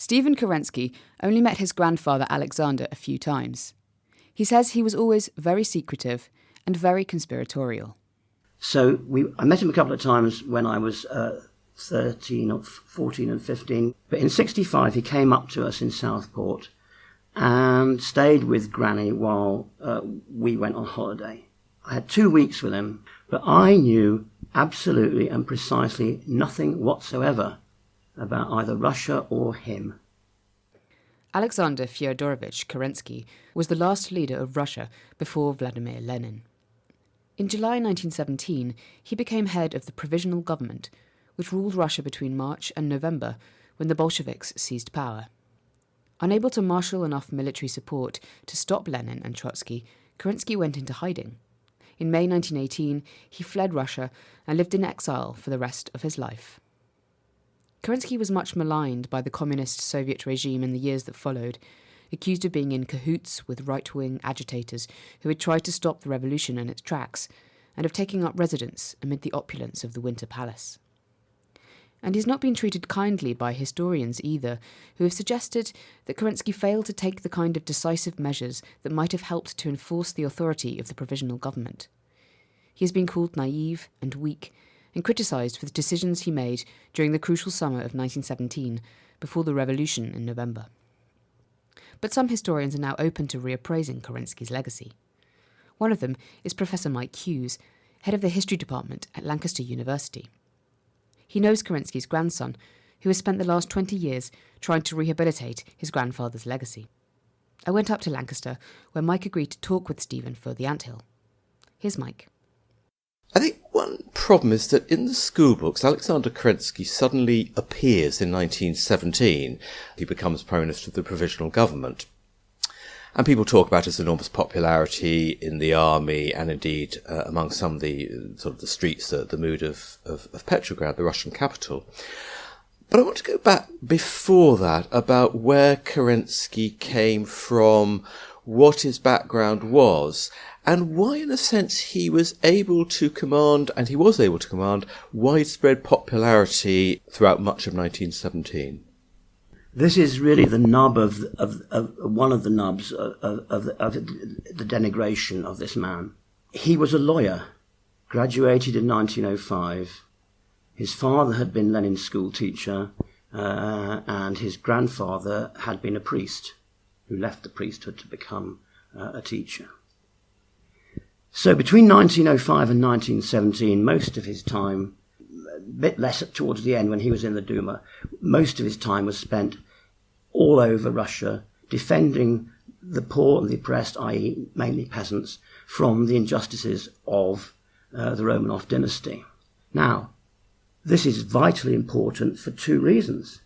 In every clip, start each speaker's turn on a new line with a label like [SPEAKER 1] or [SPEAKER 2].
[SPEAKER 1] Stephen Kerensky only met his grandfather Alexander a few times. He says he was always very secretive and very conspiratorial.
[SPEAKER 2] So I met him a couple of times when I was 13 or 14 and 15. But in 1965 he came up to us in Southport and stayed with Granny while we went on holiday. I had 2 weeks with him, but I knew absolutely and precisely nothing whatsoever about either Russia or him.
[SPEAKER 1] Alexander Fyodorovich Kerensky was the last leader of Russia before Vladimir Lenin. In July 1917, he became head of the Provisional Government, which ruled Russia between March and November, when the Bolsheviks seized power. Unable to marshal enough military support to stop Lenin and Trotsky, Kerensky went into hiding. In May 1918, he fled Russia and lived in exile for the rest of his life. Kerensky was much maligned by the communist Soviet regime in the years that followed, accused of being in cahoots with right-wing agitators who had tried to stop the revolution in its tracks, and of taking up residence amid the opulence of the Winter Palace. And he's not been treated kindly by historians either, who have suggested that Kerensky failed to take the kind of decisive measures that might have helped to enforce the authority of the provisional government. He has been called naive and weak, and criticised for the decisions he made during the crucial summer of 1917, before the revolution in November. But some historians are now open to reappraising Kerensky's legacy. One of them is Professor Mike Hughes, head of the history department at Lancaster University. He knows Kerensky's grandson, who has spent the last 20 years trying to rehabilitate his grandfather's legacy. I went up to Lancaster, where Mike agreed to talk with Stephen for the anthill. Here's Mike.
[SPEAKER 3] I think one problem is that in the school books, Alexander Kerensky suddenly appears in 1917. He becomes Prime Minister of the Provisional Government. And people talk about his enormous popularity in the army and indeed among some of the sort of the streets, the mood of Petrograd, the Russian capital. But I want to go back before that about where Kerensky came from, what his background was, and why, in a sense, he was able to command widespread popularity throughout much of 1917.
[SPEAKER 2] This is really the nub of one of the nubs of the denigration of this man. He was a lawyer, graduated in 1905. His father had been Lenin's school teacher, and his grandfather had been a priest who left the priesthood to become a teacher. So between 1905 and 1917, most of his time, a bit less towards the end when he was in the Duma, most of his time was spent all over Russia defending the poor and the oppressed, i.e. mainly peasants, from the injustices of the Romanov dynasty. Now, this is vitally important for two reasons.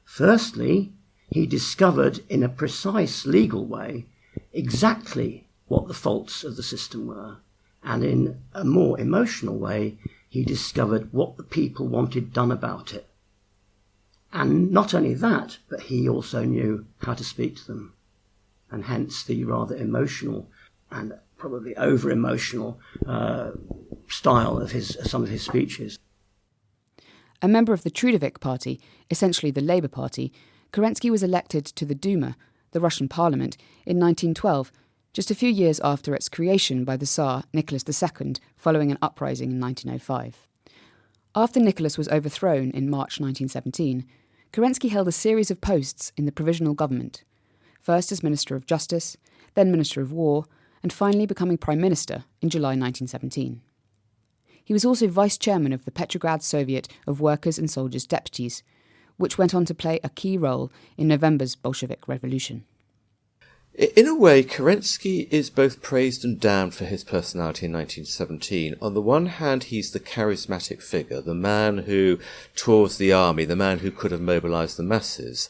[SPEAKER 2] Firstly, he discovered in a precise legal way exactly what the faults of the system were, and in a more emotional way, he discovered what the people wanted done about it. And not only that, but he also knew how to speak to them, and hence the rather emotional and probably over-emotional style of some of his speeches.
[SPEAKER 1] A member of the Trudovik Party, essentially the Labour Party, Kerensky was elected to the Duma, the Russian parliament, in 1912, just a few years after its creation by the Tsar Nicholas II, following an uprising in 1905. After Nicholas was overthrown in March 1917, Kerensky held a series of posts in the Provisional Government, first as Minister of Justice, then Minister of War, and finally becoming Prime Minister in July 1917. He was also Vice-Chairman of the Petrograd Soviet of Workers' and Soldiers' Deputies, which went on to play a key role in November's Bolshevik Revolution.
[SPEAKER 3] In a way, Kerensky is both praised and damned for his personality in 1917. On the one hand, he's the charismatic figure, the man who tours the army, the man who could have mobilized the masses.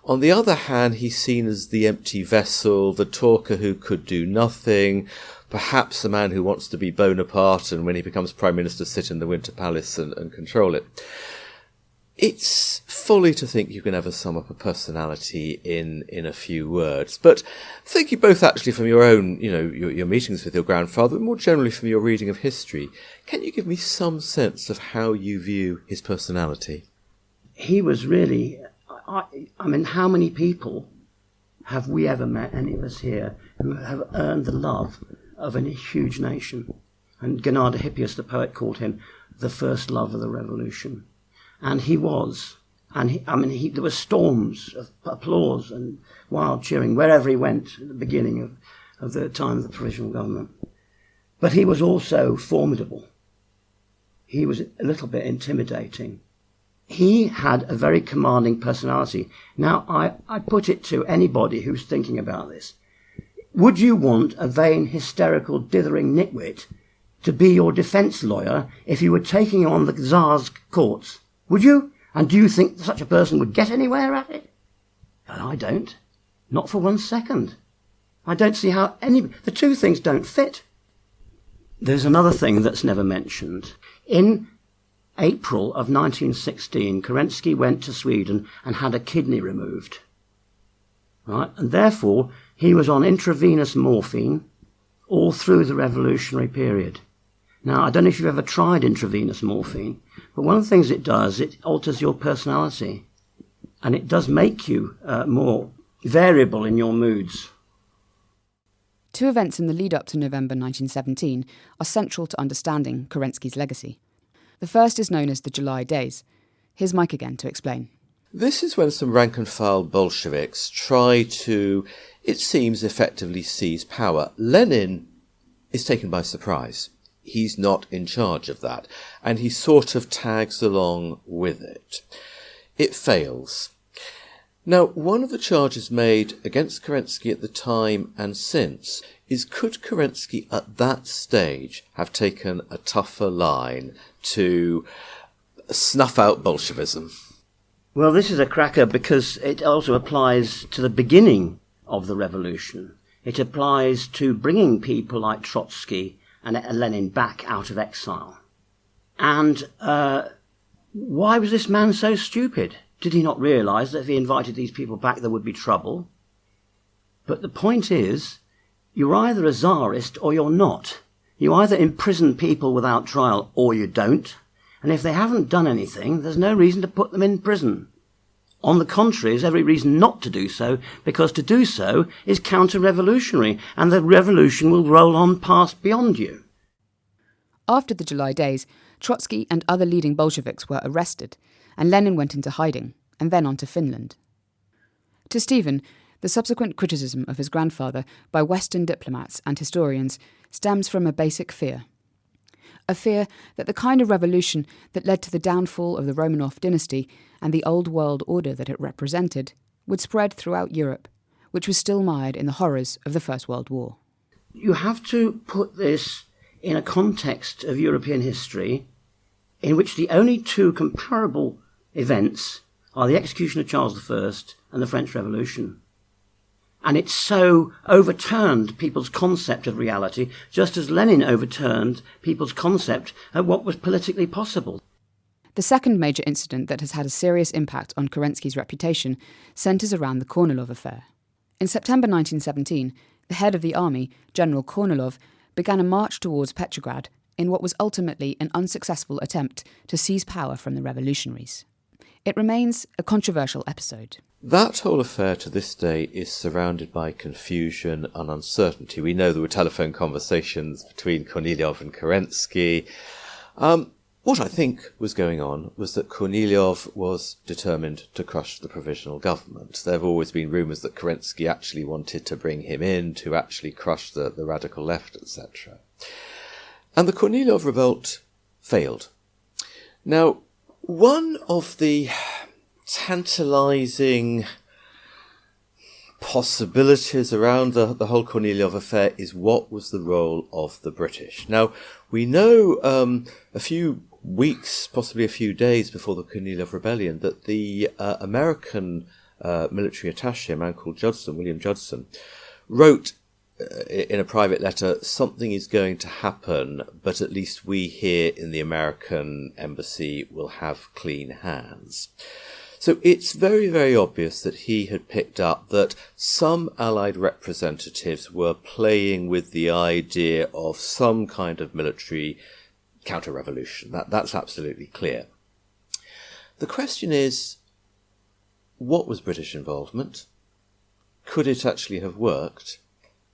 [SPEAKER 3] On the other hand, he's seen as the empty vessel, the talker who could do nothing, perhaps a man who wants to be Bonaparte and when he becomes Prime Minister sit in the Winter Palace and control it. It's folly to think you can ever sum up a personality in a few words, but thinking both actually from your own, your meetings with your grandfather, but more generally from your reading of history, can you give me some sense of how you view his personality?
[SPEAKER 2] He was really, I mean, how many people have we ever met, any of us here, who have earned the love of a huge nation? And Gennady Hippias, the poet, called him the first love of the revolution. And he was. And there were storms of applause and wild cheering wherever he went at the beginning of the time of the provisional government. But he was also formidable. He was a little bit intimidating. He had a very commanding personality. Now, I put it to anybody who's thinking about this. Would you want a vain, hysterical, dithering nitwit to be your defence lawyer if you were taking on the Tsar's courts? Would you? And do you think such a person would get anywhere at it? Well, I don't. Not for 1 second. I don't see how the two things don't fit. There's another thing that's never mentioned. In April of 1916, Kerensky went to Sweden and had a kidney removed. Right? And therefore, he was on intravenous morphine all through the revolutionary period. Now, I don't know if you've ever tried intravenous morphine, but one of the things it does, it alters your personality. And it does make you more variable in your moods.
[SPEAKER 1] Two events in the lead-up to November 1917 are central to understanding Kerensky's legacy. The first is known as the July Days. Here's Mike again to explain.
[SPEAKER 3] This is when some rank-and-file Bolsheviks try to, it seems, effectively seize power. Lenin is taken by surprise. He's not in charge of that, and he sort of tags along with it. It fails. Now, one of the charges made against Kerensky at the time and since is, could Kerensky at that stage have taken a tougher line to snuff out Bolshevism?
[SPEAKER 2] Well, this is a cracker because it also applies to the beginning of the revolution. It applies to bringing people like Trotsky and Lenin back out of exile. And why was this man so stupid? Did he not realise that if he invited these people back, there would be trouble? But the point is, you're either a czarist or you're not. You either imprison people without trial or you don't. And if they haven't done anything, there's no reason to put them in prison. On the contrary, there's every reason not to do so, because to do so is counter-revolutionary, and the revolution will roll on past beyond you.
[SPEAKER 1] After the July Days, Trotsky and other leading Bolsheviks were arrested, and Lenin went into hiding, and then on to Finland. To Stephen, the subsequent criticism of his grandfather by Western diplomats and historians stems from a basic fear. A fear that the kind of revolution that led to the downfall of the Romanov dynasty and the old world order that it represented would spread throughout Europe, which was still mired in the horrors of the First World War.
[SPEAKER 2] You have to put this in a context of European history in which the only two comparable events are the execution of Charles I and the French Revolution. And it so overturned people's concept of reality, just as Lenin overturned people's concept of what was politically possible.
[SPEAKER 1] The second major incident that has had a serious impact on Kerensky's reputation centres around the Kornilov affair. In September 1917, the head of the army, General Kornilov, began a march towards Petrograd in what was ultimately an unsuccessful attempt to seize power from the revolutionaries. It remains a controversial episode.
[SPEAKER 3] That whole affair to this day is surrounded by confusion and uncertainty. We know there were telephone conversations between Kornilov and Kerensky. What I think was going on was that Kornilov was determined to crush the provisional government. There have always been rumours that Kerensky actually wanted to bring him in to actually crush the radical left, etc. And the Kornilov revolt failed. Now, one of the tantalising possibilities around the whole Kornilov affair is what was the role of the British. Now, we know a few weeks, possibly a few days before the Kornilov rebellion, that the American military attaché, a man called William Judson, wrote in a private letter, something is going to happen, but at least we here in the American embassy will have clean hands. So it's very, very obvious that he had picked up that some Allied representatives were playing with the idea of some kind of military counter-revolution. That's absolutely clear. The question is, what was British involvement? Could it actually have worked?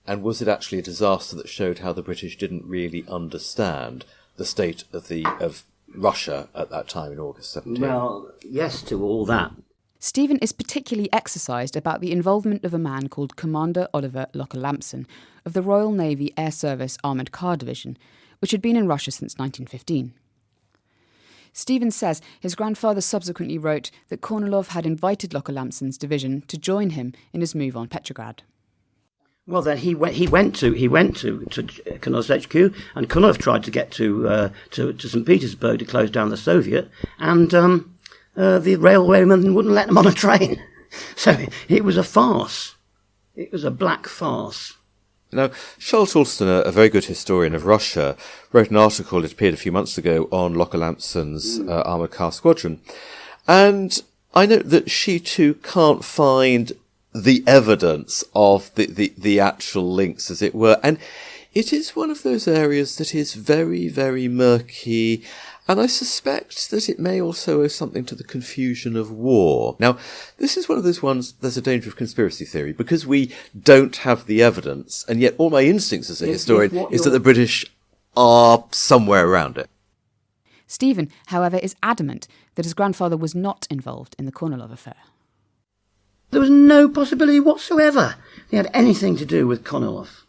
[SPEAKER 3] And was it actually a disaster that showed how the British didn't really understand the state of Russia at that time in August 17?
[SPEAKER 2] Well, yes to all that.
[SPEAKER 1] Stephen is particularly exercised about the involvement of a man called Commander Oliver Locker-Lampson of the Royal Navy Air Service Armoured Car Division, which had been in Russia since 1915. Stephen says his grandfather subsequently wrote that Kornilov had invited Locker-Lampson's division to join him in his move on Petrograd.
[SPEAKER 2] Well, then he went to Kornilov's HQ, and Kornilov tried to get to St. Petersburg to close down the Soviet, and the railwayman wouldn't let them on a train. So it was a farce. It was a black farce.
[SPEAKER 3] Now, Charles Alston, a very good historian of Russia, wrote an article that appeared a few months ago on Locker-Lampson's armoured car squadron. And I note that she too can't find the evidence of the actual links, as it were. And it is one of those areas that is very, very murky. And I suspect that it may also owe something to the confusion of war. Now, this is one of those ones, there's a danger of conspiracy theory, because we don't have the evidence, and yet all my instincts as a historian is that the British are somewhere around it.
[SPEAKER 1] Stephen, however, is adamant that his grandfather was not involved in the Kornilov affair.
[SPEAKER 2] There was no possibility whatsoever he had anything to do with Kornilov.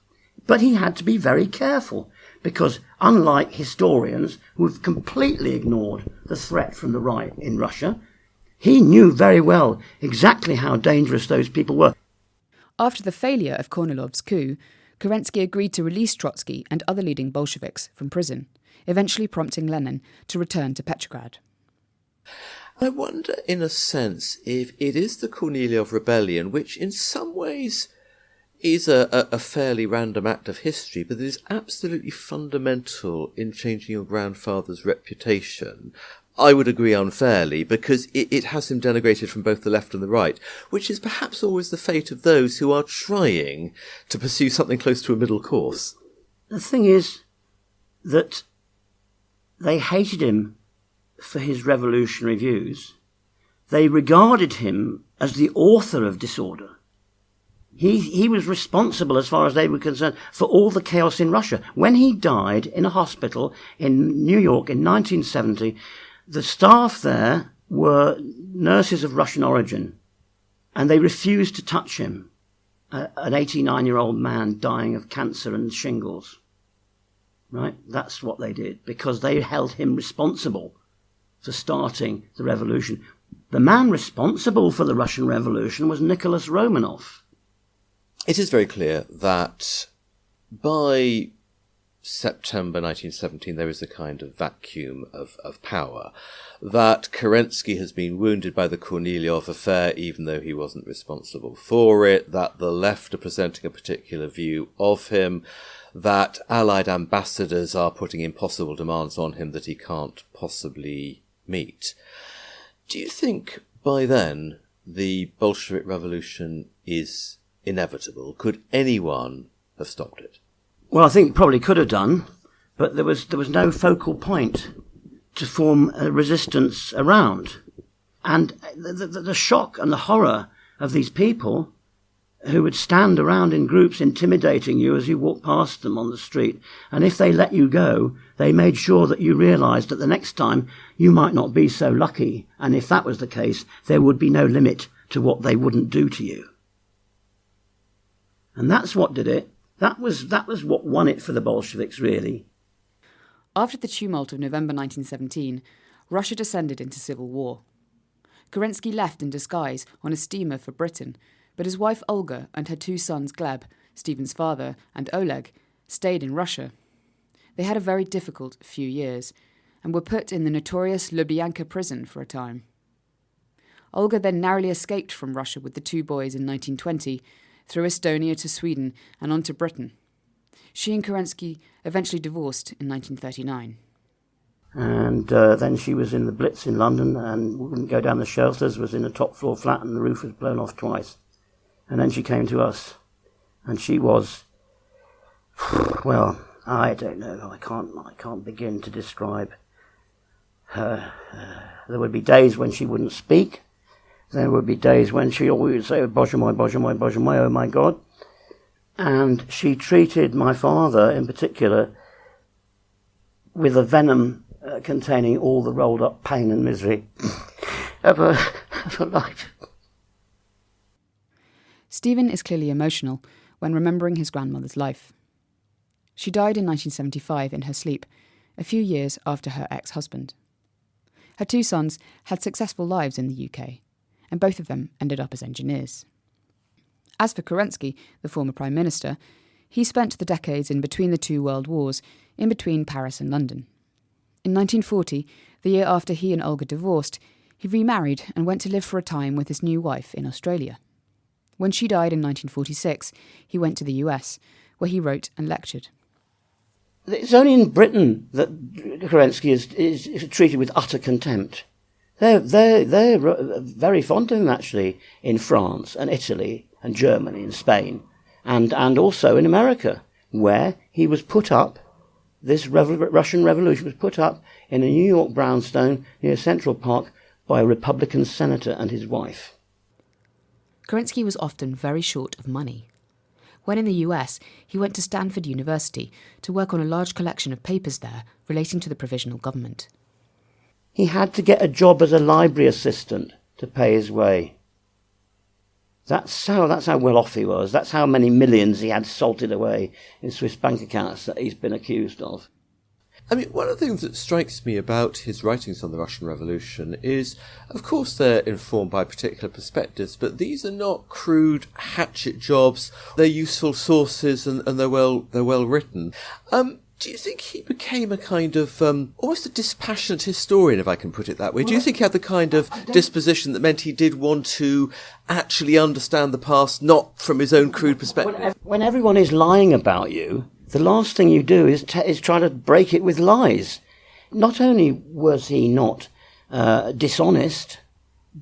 [SPEAKER 2] But he had to be very careful, because unlike historians who've completely ignored the threat from the right in Russia, he knew very well exactly how dangerous those people were.
[SPEAKER 1] After the failure of Kornilov's coup, Kerensky agreed to release Trotsky and other leading Bolsheviks from prison, eventually prompting Lenin to return to Petrograd.
[SPEAKER 3] I wonder, in a sense, if it is the Kornilov rebellion, which in some ways is a fairly random act of history, but it is absolutely fundamental in changing your grandfather's reputation. I would agree unfairly, because it has him denigrated from both the left and the right, which is perhaps always the fate of those who are trying to pursue something close to a middle course.
[SPEAKER 2] The thing is that they hated him for his revolutionary views. They regarded him as the author of disorder. He was responsible, as far as they were concerned, for all the chaos in Russia. When he died in a hospital in New York in 1970, the staff there were nurses of Russian origin, and they refused to touch him, an 89-year-old man dying of cancer and shingles. Right? That's what they did, because they held him responsible for starting the revolution. The man responsible for the Russian Revolution was Nicholas Romanov.
[SPEAKER 3] It is very clear that by September 1917 there is a kind of vacuum of power, that Kerensky has been wounded by the Kornilov affair even though he wasn't responsible for it, that the left are presenting a particular view of him, that Allied ambassadors are putting impossible demands on him that he can't possibly meet. Do you think by then the Bolshevik Revolution is inevitable? Could anyone have stopped it?
[SPEAKER 2] Well, I think probably could have done, but there was no focal point to form a resistance around. And the shock and the horror of these people who would stand around in groups intimidating you as you walk past them on the street. And if they let you go, they made sure that you realised that the next time you might not be so lucky. And if that was the case, there would be no limit to what they wouldn't do to you. And that's what did it. That was what won it for the Bolsheviks, really.
[SPEAKER 1] After the tumult of November 1917, Russia descended into civil war. Kerensky left in disguise on a steamer for Britain, but his wife Olga and her two sons Gleb, Stephen's father, and Oleg stayed in Russia. They had a very difficult few years and were put in the notorious Lubyanka prison for a time. Olga then narrowly escaped from Russia with the two boys in 1920, through Estonia to Sweden and on to Britain. She and Kerensky eventually divorced in 1939.
[SPEAKER 2] And then she was in the Blitz in London and wouldn't go down the shelters, was in a top floor flat and the roof was blown off twice. And then she came to us, and she was, well, I don't know, I can't begin to describe her. There would be days when she wouldn't speak. There would be days when she always would say, Boże mój, Boże mój, Boże mój, oh my God. And she treated my father in particular with a venom containing all the rolled up pain and misery of her life.
[SPEAKER 1] Stephen is clearly emotional when remembering his grandmother's life. She died in 1975 in her sleep, a few years after her ex-husband. Her two sons had successful lives in the UK, and both of them ended up as engineers. As for Kerensky, the former Prime Minister, he spent the decades in between the two world wars, in between Paris and London. In 1940, the year after he and Olga divorced, he remarried and went to live for a time with his new wife in Australia. When she died in 1946, he went to the US, where he wrote and lectured.
[SPEAKER 2] It's only in Britain that Kerensky is treated with utter contempt. They're very fond of him, actually, in France and Italy and Germany and Spain, and also in America, where he was put up, this Russian Revolution was put up in a New York brownstone near Central Park by a Republican senator and his wife.
[SPEAKER 1] Kerensky was often very short of money. When in the US, he went to Stanford University to work on a large collection of papers there relating to the provisional government.
[SPEAKER 2] He had to get a job as a library assistant to pay his way. That's how well off he was. That's how many millions he had salted away in Swiss bank accounts that he's been accused of.
[SPEAKER 3] I mean, one of the things that strikes me about his writings on the Russian Revolution is, of course, they're informed by particular perspectives, but these are not crude hatchet jobs. They're useful sources and they're well written. Do you think he became a kind of almost a dispassionate historian, if I can put it that way? Do you think he had the kind of disposition that meant he did want to actually understand the past, not from his own crude perspective?
[SPEAKER 2] When everyone is lying about you, the last thing you do is try to break it with lies. Not only was he not dishonest,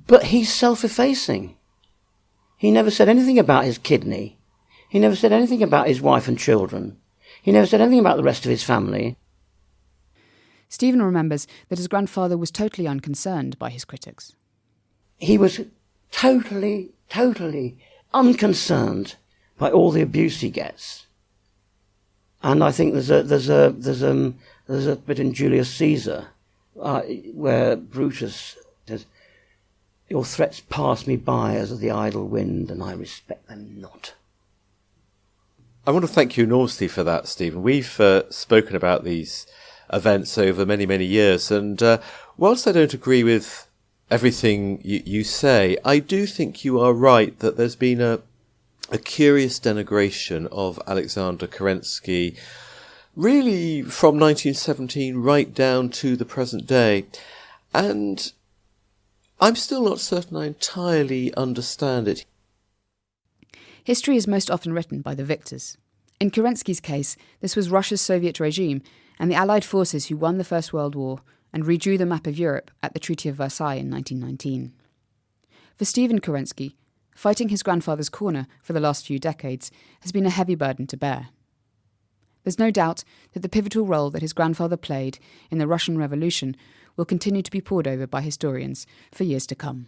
[SPEAKER 2] but he's self-effacing. He never said anything about his kidney. He never said anything about his wife and children. He never said anything about the rest of his family.
[SPEAKER 1] Stephen remembers that his grandfather was totally unconcerned by his critics.
[SPEAKER 2] He was totally unconcerned by all the abuse he gets. And I think there's a bit in Julius Caesar where Brutus says, "Your threats pass me by as the idle wind, and I respect them not."
[SPEAKER 3] I want to thank you enormously for that, Stephen. We've spoken about these events over many, many years, and whilst I don't agree with everything you say, I do think you are right that there's been a curious denigration of Alexander Kerensky, really from 1917 right down to the present day. And I'm still not certain I entirely understand it.
[SPEAKER 1] History is most often written by the victors. In Kerensky's case, this was Russia's Soviet regime and the Allied forces who won the First World War and redrew the map of Europe at the Treaty of Versailles in 1919. For Stephen Kerensky, fighting his grandfather's corner for the last few decades has been a heavy burden to bear. There's no doubt that the pivotal role that his grandfather played in the Russian Revolution will continue to be pored over by historians for years to come.